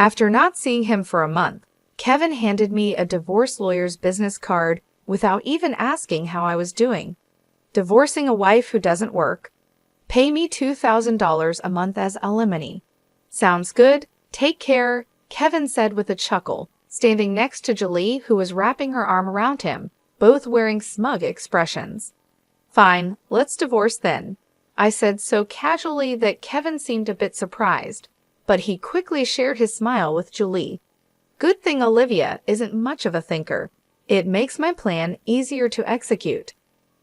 After not seeing him for a month, Kevin handed me a divorce lawyer's business card without even asking how I was doing. Divorcing a wife who doesn't work. Pay me $2,000 a month as alimony. Sounds good. Take care, Kevin said with a chuckle, standing next to Julie, who was wrapping her arm around him, both wearing smug expressions. Fine, let's divorce then, I said so casually that Kevin seemed a bit surprised, but he quickly shared his smile with Julie. Good thing Olivia isn't much of a thinker. It makes my plan easier to execute.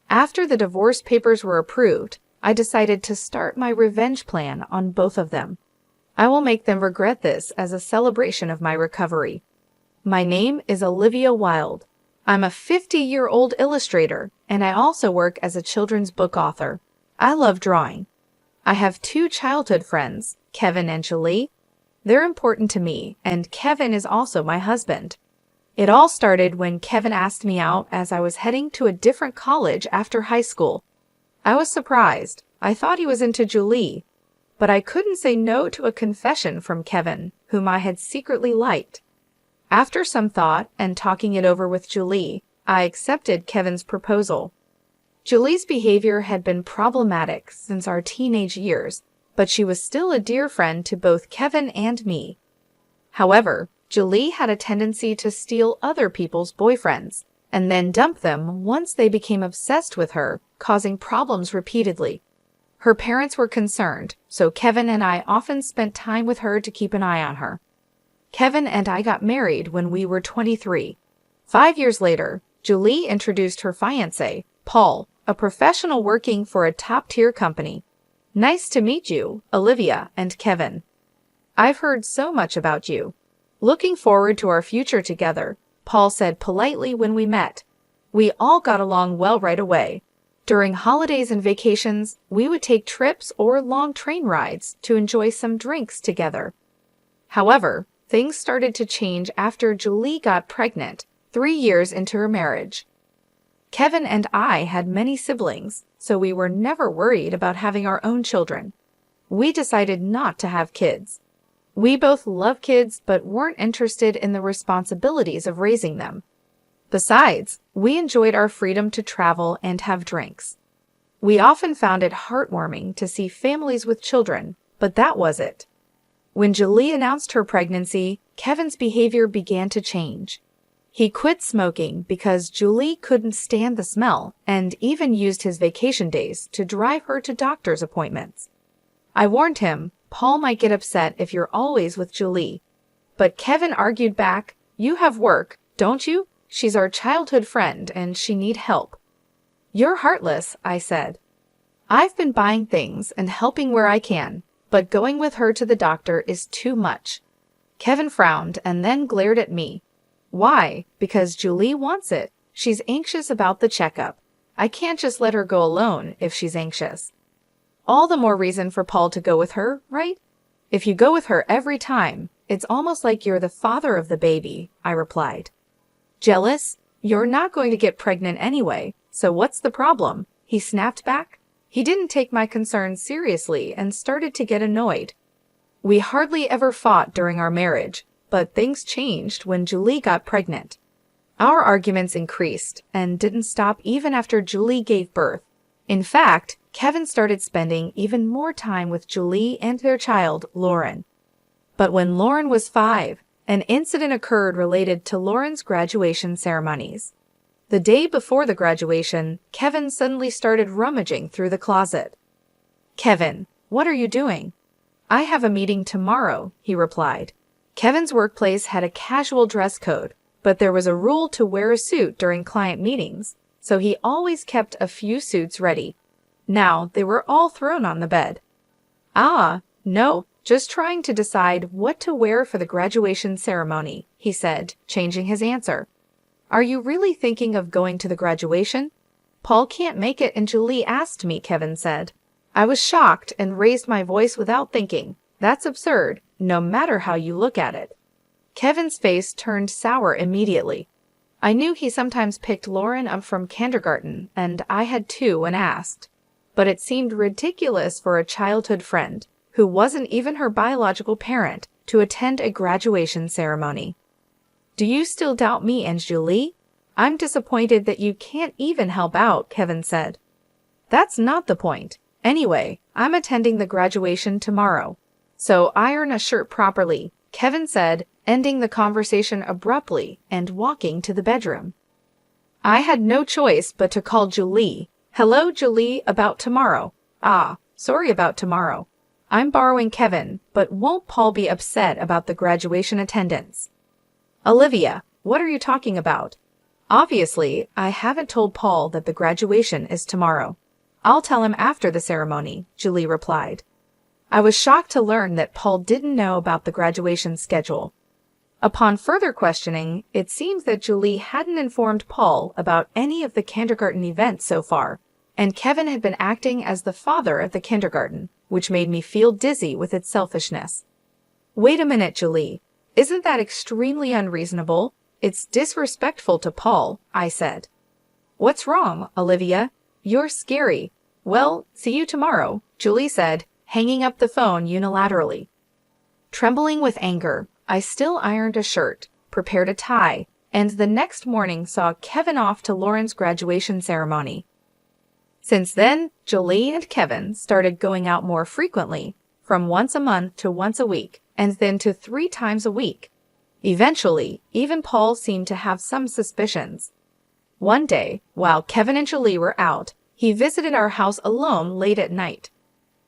After the divorce papers were approved, I decided to start my revenge plan on both of them. I will make them regret this as a celebration of my recovery. My name is Olivia Wilde. I'm a 50-year-old illustrator, and I also work as a children's book author. I love drawing. I have 2 childhood friends, Kevin and Julie. They're important to me, and Kevin is also my husband. It all started when Kevin asked me out as I was heading to a different college after high school. I was surprised. I thought he was into Julie, but I couldn't say no to a confession from Kevin, whom I had secretly liked. After some thought and talking it over with Julie, I accepted Kevin's proposal. Julie's behavior had been problematic since our teenage years, but she was still a dear friend to both Kevin and me. However, Julie had a tendency to steal other people's boyfriends and then dump them once they became obsessed with her, causing problems repeatedly. Her parents were concerned, so Kevin and I often spent time with her to keep an eye on her. Kevin and I got married when we were 23. 5 years later, Julie introduced her fiancé, Paul, a professional working for a top-tier company. Nice to meet you, Olivia and Kevin. I've heard so much about you. Looking forward to our future together, Paul said politely when we met. We all got along well right away. During holidays and vacations, we would take trips or long train rides to enjoy some drinks together. However, things started to change after Julie got pregnant, 3 years into her marriage. Kevin and I had many siblings, so we were never worried about having our own children. We decided not to have kids. We both love kids but weren't interested in the responsibilities of raising them. Besides, we enjoyed our freedom to travel and have drinks. We often found it heartwarming to see families with children, but that was it. When Julie announced her pregnancy, Kevin's behavior began to change. He quit smoking because Julie couldn't stand the smell and even used his vacation days to drive her to doctor's appointments. I warned him, Paul might get upset if you're always with Julie. But Kevin argued back, you have work, don't you? She's our childhood friend and she need help. You're heartless, I said. I've been buying things and helping where I can, but going with her to the doctor is too much. Kevin frowned and then glared at me. Why? Because Julie wants it. She's anxious about the checkup. I can't just let her go alone if she's anxious. All the more reason for Paul to go with her, right? If you go with her every time, it's almost like you're the father of the baby, I replied. Jealous? You're not going to get pregnant anyway, so what's the problem? He snapped back. He didn't take my concerns seriously and started to get annoyed. We hardly ever fought during our marriage, but things changed when Julie got pregnant. Our arguments increased and didn't stop even after Julie gave birth. In fact, Kevin started spending even more time with Julie and their child, Lauren. But when Lauren was 5, an incident occurred related to Lauren's graduation ceremonies. The day before the graduation, Kevin suddenly started rummaging through the closet. Kevin, what are you doing? I have a meeting tomorrow, he replied. Kevin's workplace had a casual dress code, but there was a rule to wear a suit during client meetings, so he always kept a few suits ready. Now they were all thrown on the bed. No, just trying to decide what to wear for the graduation ceremony, he said, changing his answer. Are you really thinking of going to the graduation? Paul can't make it and Julie asked me, Kevin said. I was shocked and raised my voice without thinking. That's absurd, no matter how you look at it. Kevin's face turned sour immediately. I knew he sometimes picked Lauren up from kindergarten, and I had too when asked. But it seemed ridiculous for a childhood friend, who wasn't even her biological parent, to attend a graduation ceremony. Do you still doubt me and Julie? I'm disappointed that you can't even help out, Kevin said. That's not the point. Anyway, I'm attending the graduation tomorrow. So iron a shirt properly, Kevin said, ending the conversation abruptly and walking to the bedroom. I had no choice but to call Julie. Hello, Julie, about tomorrow. Sorry about tomorrow. I'm borrowing Kevin, but won't Paul be upset about the graduation attendance? Olivia, what are you talking about? Obviously, I haven't told Paul that the graduation is tomorrow. I'll tell him after the ceremony, Julie replied. I was shocked to learn that Paul didn't know about the graduation schedule. Upon further questioning, it seems that Julie hadn't informed Paul about any of the kindergarten events so far, and Kevin had been acting as the father at the kindergarten, which made me feel dizzy with its selfishness. Wait a minute, Julie. Isn't that extremely unreasonable? It's disrespectful to Paul, I said. What's wrong, Olivia? You're scary. Well, see you tomorrow, Julie said, hanging up the phone unilaterally. Trembling with anger, I still ironed a shirt, prepared a tie, and the next morning saw Kevin off to Lauren's graduation ceremony. Since then, Julie and Kevin started going out more frequently, from once a month to once a week, and then to 3 times a week. Eventually, even Paul seemed to have some suspicions. One day, while Kevin and Julie were out, he visited our house alone late at night.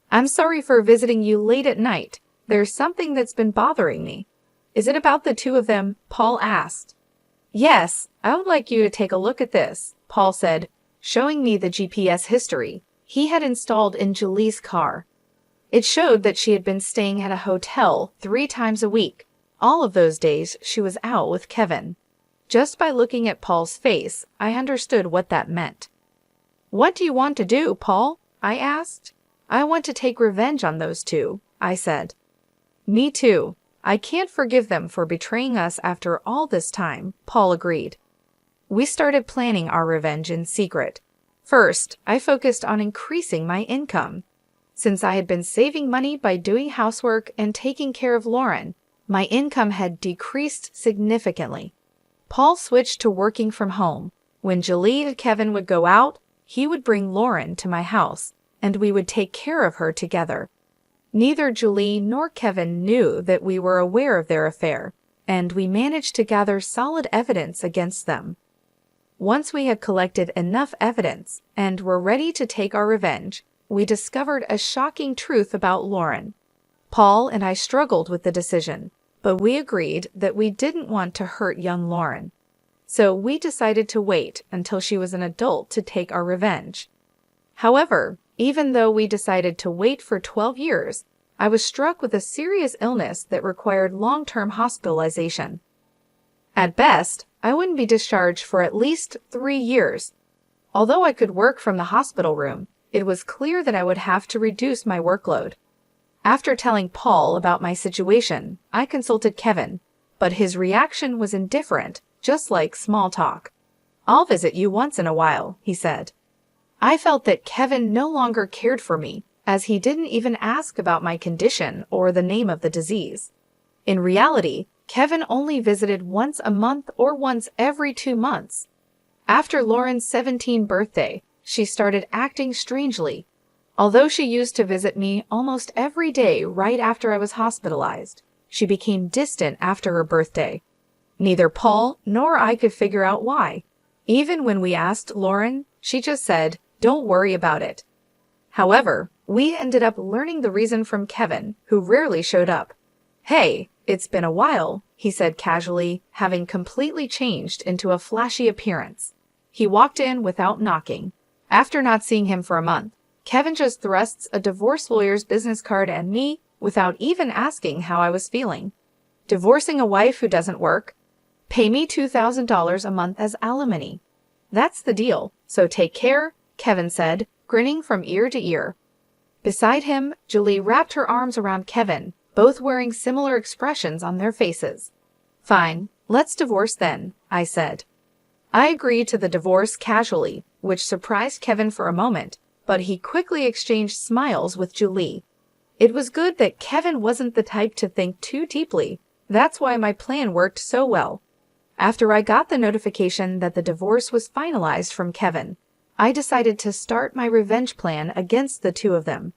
I'm sorry for visiting you late at night. There's something that's been bothering me. Is it about the two of them? Paul asked. Yes, I would like you to take a look at this, Paul said, showing me the GPS history he had installed in Julie's car. It showed that she had been staying at a hotel 3 times a week. All of those days she was out with Kevin. Just by looking at Paul's face, I understood what that meant. What do you want to do, Paul? I asked. I want to take revenge on those two, I said. Me too. I can't forgive them for betraying us after all this time, Paul agreed. We started planning our revenge in secret. First, I focused on increasing my income. Since I had been saving money by doing housework and taking care of Lauren, my income had decreased significantly. Paul switched to working from home. When Julie and Kevin would go out, he would bring Lauren to my house, and we would take care of her together. Neither Julie nor Kevin knew that we were aware of their affair, and we managed to gather solid evidence against them. Once we had collected enough evidence and were ready to take our revenge, we discovered a shocking truth about Lauren. Paul and I struggled with the decision, but we agreed that we didn't want to hurt young Lauren. So we decided to wait until she was an adult to take our revenge. However, even though we decided to wait for 12 years, I was struck with a serious illness that required long-term hospitalization. At best, I wouldn't be discharged for at least 3 years. Although I could work from the hospital room, it was clear that I would have to reduce my workload. After telling Paul about my situation, I consulted Kevin, but his reaction was indifferent, just like small talk. I'll visit you once in a while, he said. I felt that Kevin no longer cared for me, as he didn't even ask about my condition or the name of the disease. In reality, Kevin only visited once a month or once every 2 months. After Lauren's 17th birthday, she started acting strangely. Although she used to visit me almost every day right after I was hospitalized, she became distant after her birthday. Neither Paul nor I could figure out why. Even when we asked Lauren, she just said, "Don't worry about it." However, we ended up learning the reason from Kevin, who rarely showed up. "Hey, it's been a while," he said casually, having completely changed into a flashy appearance. He walked in without knocking. After not seeing him for a month, Kevin just thrusts a divorce lawyer's business card at me without even asking how I was feeling. Divorcing a wife who doesn't work? Pay me $2,000 a month as alimony. That's the deal, so take care, Kevin said, grinning from ear to ear. Beside him, Julie wrapped her arms around Kevin, both wearing similar expressions on their faces. Fine, let's divorce then, I said. I agreed to the divorce casually, which surprised Kevin for a moment, but he quickly exchanged smiles with Julie. It was good that Kevin wasn't the type to think too deeply. That's why my plan worked so well. After I got the notification that the divorce was finalized from Kevin, I decided to start my revenge plan against the two of them.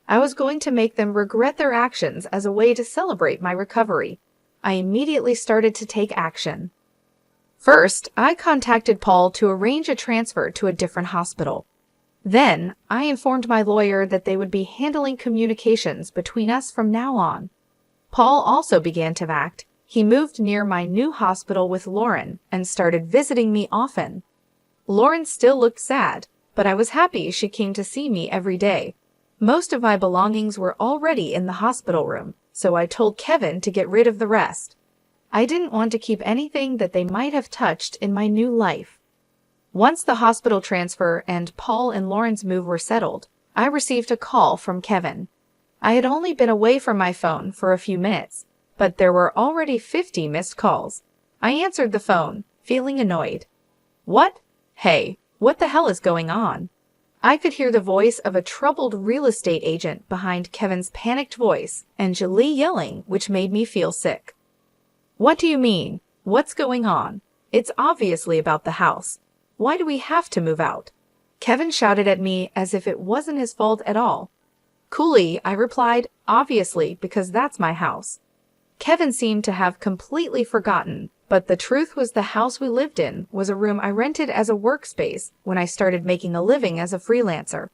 I was going to make them regret their actions as a way to celebrate my recovery. I immediately started to take action. First, I contacted Paul to arrange a transfer to a different hospital. Then, I informed my lawyer that they would be handling communications between us from now on. Paul also began to act. He moved near my new hospital with Lauren and started visiting me often. Lauren still looked sad, but I was happy she came to see me every day. Most of my belongings were already in the hospital room, so I told Kevin to get rid of the rest. I didn't want to keep anything that they might have touched in my new life. Once the hospital transfer and Paul and Lauren's move were settled, I received a call from Kevin. I had only been away from my phone for a few minutes, but there were already 50 missed calls. I answered the phone, feeling annoyed. What? Hey, what the hell is going on? I could hear the voice of a troubled real estate agent behind Kevin's panicked voice and Julie yelling, which made me feel sick. What do you mean? What's going on? It's obviously about the house. Why do we have to move out? Kevin shouted at me as if it wasn't his fault at all. Coolly, I replied, obviously, because that's my house. Kevin seemed to have completely forgotten, but the truth was the house we lived in was a room I rented as a workspace when I started making a living as a freelancer.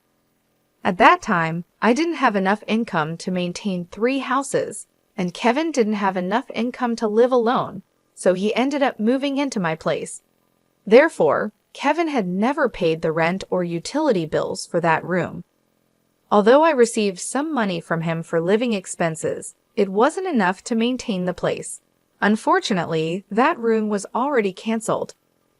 At that time, I didn't have enough income to maintain 3 houses, and Kevin didn't have enough income to live alone, so he ended up moving into my place. Therefore, Kevin had never paid the rent or utility bills for that room. Although I received some money from him for living expenses, it wasn't enough to maintain the place. Unfortunately, that room was already canceled.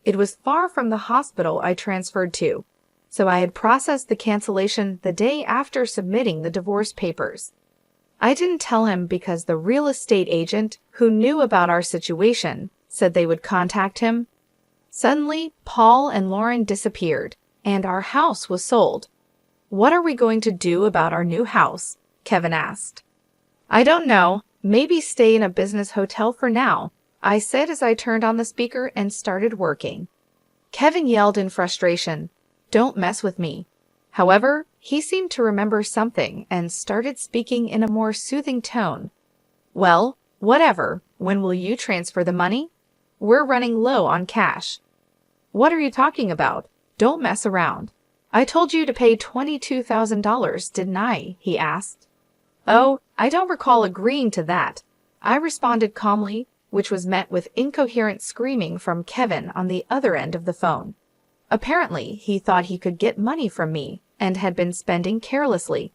It was far from the hospital I transferred to, so I had processed the cancellation the day after submitting the divorce papers. I didn't tell him because the real estate agent, who knew about our situation, said they would contact him. Suddenly, Paul and Lauren disappeared, and our house was sold. What are we going to do about our new house? Kevin asked. I don't know. Maybe stay in a business hotel for now, I said as I turned on the speaker and started working. Kevin yelled in frustration, "Don't mess with me." However, he seemed to remember something and started speaking in a more soothing tone. Well, whatever. When will you transfer the money? We're running low on cash. What are you talking about? Don't mess around. I told you to pay $22,000, didn't I? He asked. Oh, I don't recall agreeing to that. I responded calmly, which was met with incoherent screaming from Kevin on the other end of the phone. Apparently, he thought he could get money from me and had been spending carelessly.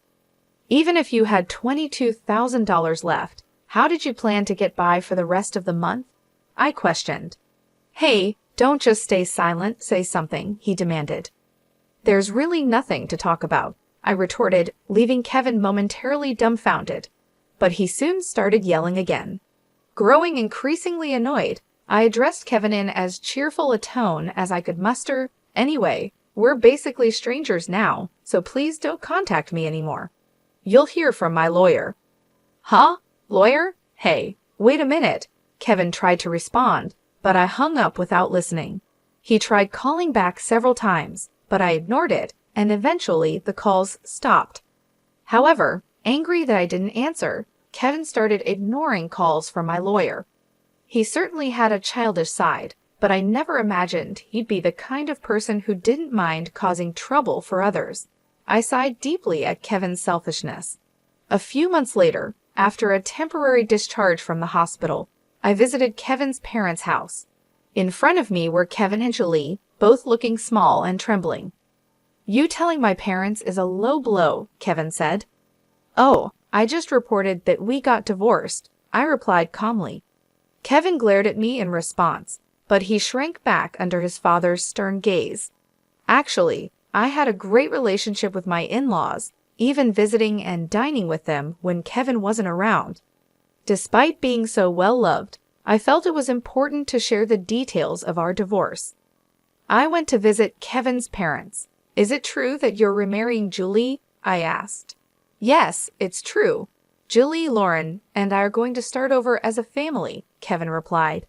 Even if you had $22,000 left, how did you plan to get by for the rest of the month? I questioned. Hey, don't just stay silent, say something, he demanded. There's really nothing to talk about, I retorted, leaving Kevin momentarily dumbfounded. But he soon started yelling again. Growing increasingly annoyed, I addressed Kevin in as cheerful a tone as I could muster. Anyway, we're basically strangers now, so please don't contact me anymore. You'll hear from my lawyer. Huh? Lawyer? Hey, wait a minute. Kevin tried to respond, but I hung up without listening. He tried calling back several times, but I ignored it, and eventually the calls stopped. However, angry that I didn't answer, Kevin started ignoring calls from my lawyer. He certainly had a childish side, but I never imagined he'd be the kind of person who didn't mind causing trouble for others. I sighed deeply at Kevin's selfishness. A few months later, after a temporary discharge from the hospital, I visited Kevin's parents' house. In front of me were Kevin and Julie, both looking small and trembling. You telling my parents is a low blow, Kevin said. Oh, I just reported that we got divorced, I replied calmly. Kevin glared at me in response, but he shrank back under his father's stern gaze. Actually, I had a great relationship with my in-laws, even visiting and dining with them when Kevin wasn't around. Despite being so well-loved, I felt it was important to share the details of our divorce. I went to visit Kevin's parents. Is it true that you're remarrying Julie? I asked. Yes, it's true. Julie, Lauren, and I are going to start over as a family, Kevin replied.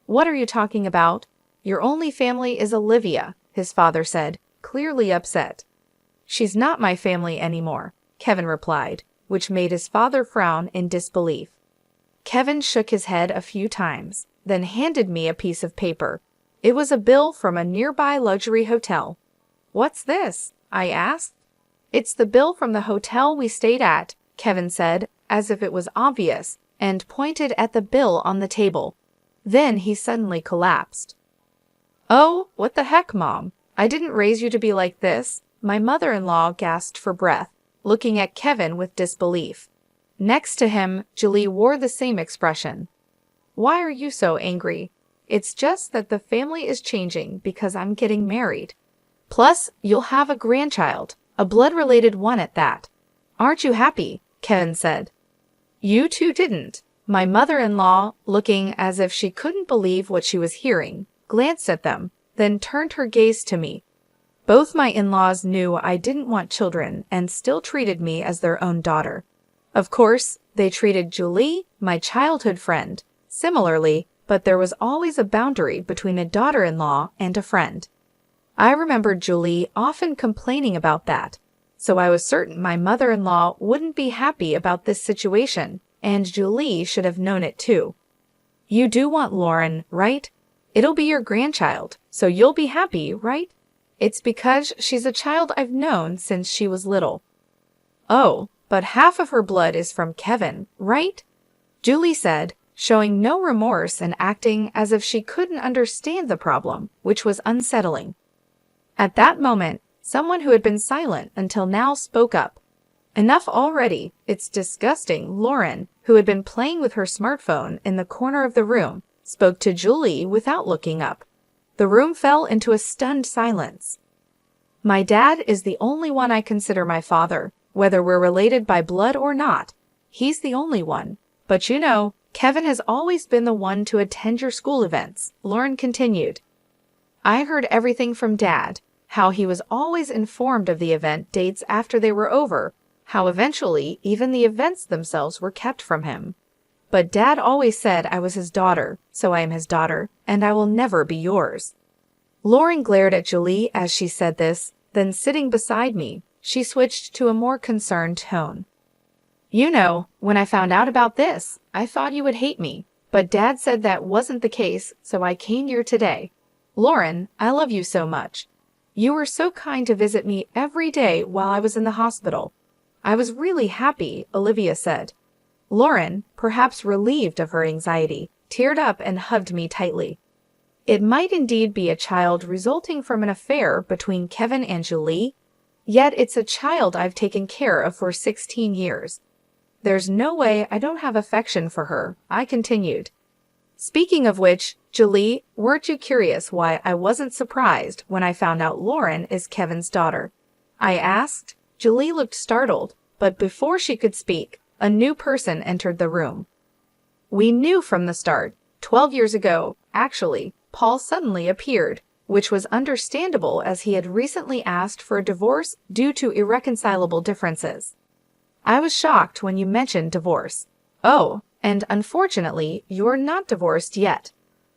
What are you talking about? Your only family is Olivia, his father said, clearly upset. She's not my family anymore, Kevin replied, which made his father frown in disbelief. Kevin shook his head a few times, then handed me a piece of paper. It was a bill from a nearby luxury hotel. What's this? I asked. It's the bill from the hotel we stayed at, Kevin said, as if it was obvious, and pointed at the bill on the table. Then he suddenly collapsed. Oh, what the heck, Mom? I didn't raise you to be like this. My mother-in-law gasped for breath, looking at Kevin with disbelief. Next to him, Julie wore the same expression. Why are you so angry? It's just that the family is changing because I'm getting married. Plus, you'll have a grandchild, a blood-related one at that. Aren't you happy? Kevin said. You two didn't. My mother-in-law, looking as if she couldn't believe what she was hearing, glanced at them, then turned her gaze to me. Both my in-laws knew I didn't want children and still treated me as their own daughter. Of course, they treated Julie, my childhood friend, similarly, but there was always a boundary between a daughter-in-law and a friend. I remembered Julie often complaining about that, so I was certain my mother-in-law wouldn't be happy about this situation, and Julie should have known it too. You do want Lauren, right? It'll be your grandchild, so you'll be happy, right? It's because she's a child I've known since she was little. Oh, but half of her blood is from Kevin, right? Julie said, showing no remorse and acting as if she couldn't understand the problem, which was unsettling. At that moment, someone who had been silent until now spoke up. Enough already, it's disgusting. Lauren, who had been playing with her smartphone in the corner of the room, spoke to Julie without looking up. The room fell into a stunned silence. My dad is the only one I consider my father, whether we're related by blood or not. He's the only one. But you know, Kevin has always been the one to attend your school events, Lauren continued. I heard everything from Dad, how he was always informed of the event dates after they were over, how eventually even the events themselves were kept from him. But Dad always said I was his daughter, so I am his daughter, and I will never be yours. Lauren glared at Julie as she said this, then sitting beside me, she switched to a more concerned tone. You know, when I found out about this, I thought you would hate me, but Dad said that wasn't the case, so I came here today. Lauren, I love you so much. You were so kind to visit me every day while I was in the hospital. I was really happy, Olivia said. Lauren, perhaps relieved of her anxiety, teared up and hugged me tightly. It might indeed be a child resulting from an affair between Kevin and Julie, yet it's a child I've taken care of for 16 years. There's no way I don't have affection for her, I continued. Speaking of which, Julie, weren't you curious why I wasn't surprised when I found out Lauren is Kevin's daughter? I asked. Julie looked startled, but before she could speak, a new person entered the room. We knew from the start, 12 years ago, actually, Paul suddenly appeared, which was understandable as he had recently asked for a divorce due to irreconcilable differences. I was shocked when you mentioned divorce. Oh, and unfortunately, you're not divorced yet.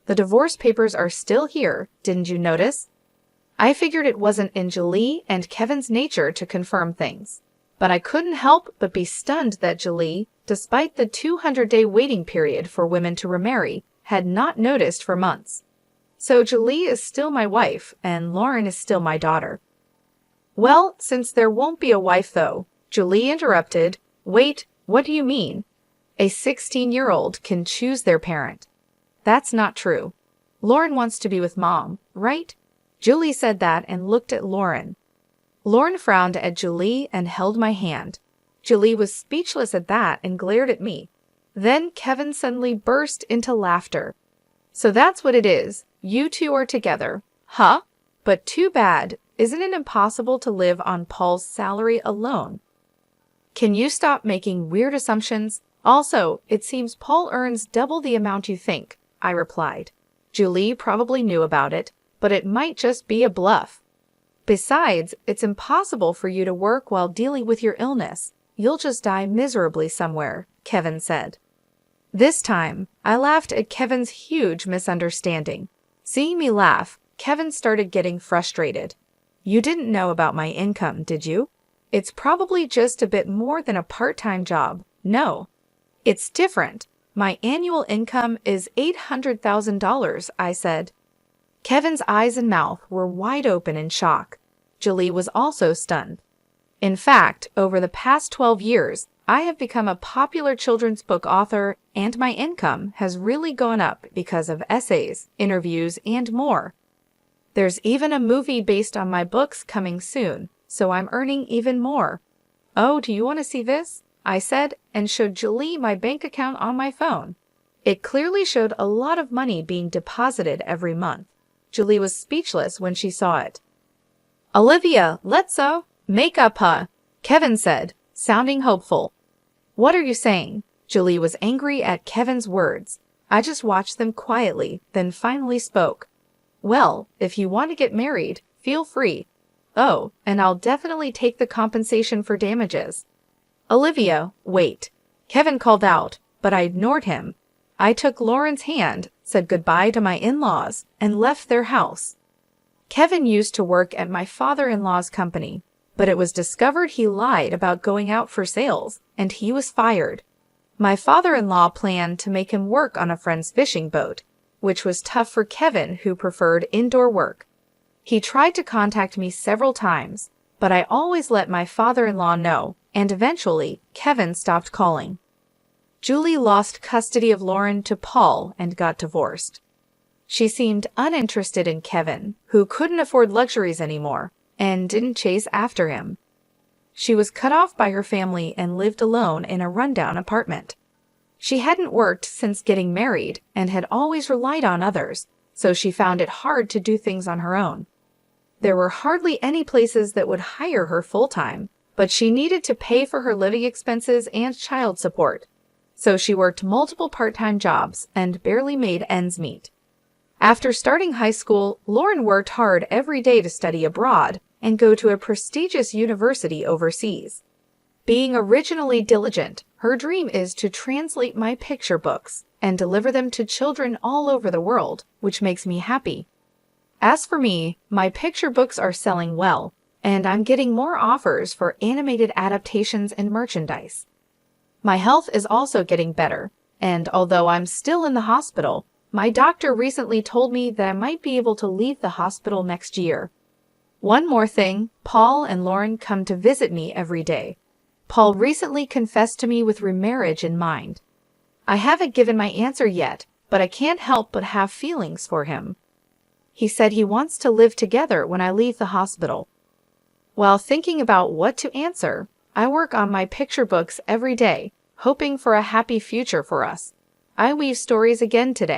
The divorce papers are still here, didn't you notice? I figured it wasn't in Julie and Kevin's nature to confirm things. But I couldn't help but be stunned that Julie, despite the 200-day waiting period for women to remarry, had not noticed for months. So Julie is still my wife, and Lauren is still my daughter. Well, since there won't be a wife though, Julie interrupted. Wait, what do you mean? A 16-year-old can choose their parent. That's not true. Lauren wants to be with Mom, right? Julie said that and looked at Lauren. Lauren frowned at Julie and held my hand. Julie was speechless at that and glared at me. Then Kevin suddenly burst into laughter. So that's what it is. You two are together. Huh? But too bad. Isn't it impossible to live on Paul's salary alone? Can you stop making weird assumptions? Also, it seems Paul earns double the amount you think, I replied. Julie probably knew about it, but it might just be a bluff. Besides, it's impossible for you to work while dealing with your illness. you'll just die miserably somewhere, Kevin said. This time, I laughed at Kevin's huge misunderstanding. Seeing me laugh, Kevin started getting frustrated. You didn't know about my income, did you? It's probably just a bit more than a part-time job. No. It's different. My annual income is $800,000, I said. Kevin's eyes and mouth were wide open in shock. Julie was also stunned. In fact, over the past 12 years, I have become a popular children's book author, and my income has really gone up because of essays, interviews, and more. There's even a movie based on my books coming soon, so I'm earning even more. Oh, do you want to see this? I said, and showed Julie my bank account on my phone. It clearly showed a lot of money being deposited every month. Julie was speechless when she saw it. Olivia, let's make up, huh? Kevin said, sounding hopeful. What are you saying? Julie was angry at Kevin's words. I just watched them quietly, then finally spoke. Well, if you want to get married, feel free. Oh, and I'll definitely take the compensation for damages. Olivia, wait. Kevin called out, but I ignored him. I took Lauren's hand, said goodbye to my in-laws, and left their house. Kevin used to work at my father-in-law's company, but it was discovered he lied about going out for sales, and he was fired. My father-in-law planned to make him work on a friend's fishing boat, which was tough for Kevin, who preferred indoor work. He tried to contact me several times, but I always let my father-in-law know, and eventually, Kevin stopped calling. Julie lost custody of Lauren to Paul and got divorced. She seemed uninterested in Kevin, who couldn't afford luxuries anymore, and didn't chase after him. She was cut off by her family and lived alone in a rundown apartment. She hadn't worked since getting married and had always relied on others, so she found it hard to do things on her own. There were hardly any places that would hire her full-time, but she needed to pay for her living expenses and child support. So she worked multiple part-time jobs and barely made ends meet. After starting high school, Lauren worked hard every day to study abroad and go to a prestigious university overseas. Being originally diligent, her dream is to translate my picture books and deliver them to children all over the world, which makes me happy. As for me, my picture books are selling well, and I'm getting more offers for animated adaptations and merchandise. My health is also getting better, and although I'm still in the hospital, my doctor recently told me that I might be able to leave the hospital next year. One more thing, Paul and Lauren come to visit me every day. Paul recently confessed to me with remarriage in mind. I haven't given my answer yet, but I can't help but have feelings for him. He said he wants to live together when I leave the hospital. While thinking about what to answer, I work on my picture books every day, hoping for a happy future for us. I weave stories again today.